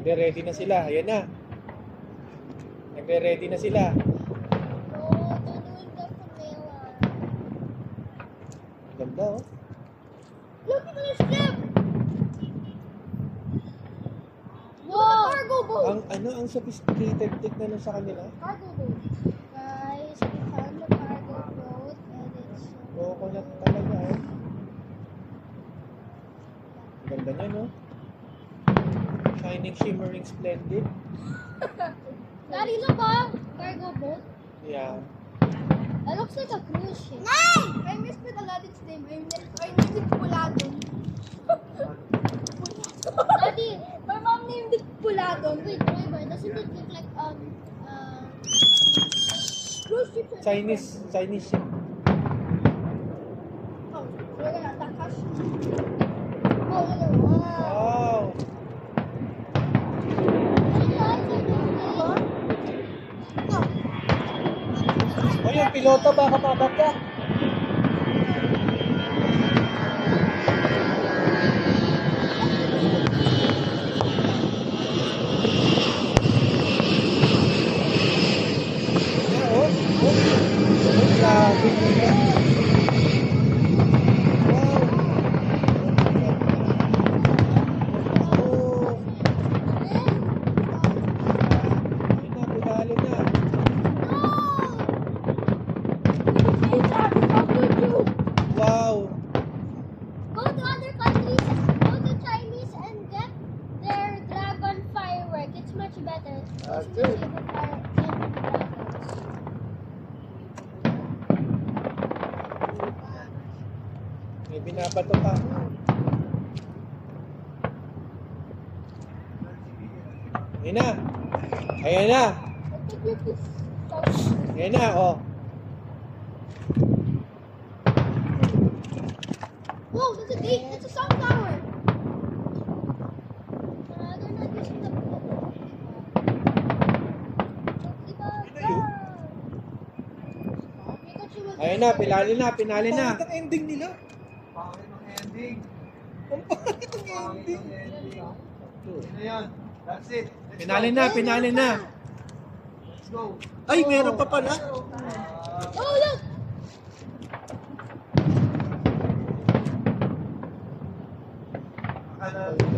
Nagre-ready na sila. Ayan na. Nagre-ready na sila. Oh, they're doing the vanilla. Ganda oh. Look at the ship! Wow! Cargo boat! Ang sophisticated tignan sa kanila. Cargo boat. Guys, we found the cargo boat and it's Coconut talaga oh. Ganda niya no? Shining, shimmering, splendid. Daddy, look ah! Cargo boat. Yeah. That looks like a cruise ship. I misspelled Aladdin's name. I named it Puladon. Daddy, My mom named it Puladon. wait, doesn't it look like Cruise ship. Chinese ship. Oh, look at that. Takashi. oh, look at wow. Wow. O yung piloto baka mabagka. Grabe nila. Pinalo na. Wow. Go to other countries, go to Chinese and get their dragon firework. It's much better. It's Okay. much better fire than dragons. May binabato pa. Ayan na. Ayan na. Ayan na, oh. Whoa, that's a gate. That's a sunflower. They're not using the Pikachu will Ayan na, pinali na, pinali na. Ang ending nila. Pangit ang ending. Ang pangit ang Pangit ending. ang ending. Ano yan? That's it. Let's Pinali go. na, pinali na. Let's go. Ay, meron pa pala. Oh, look! Akala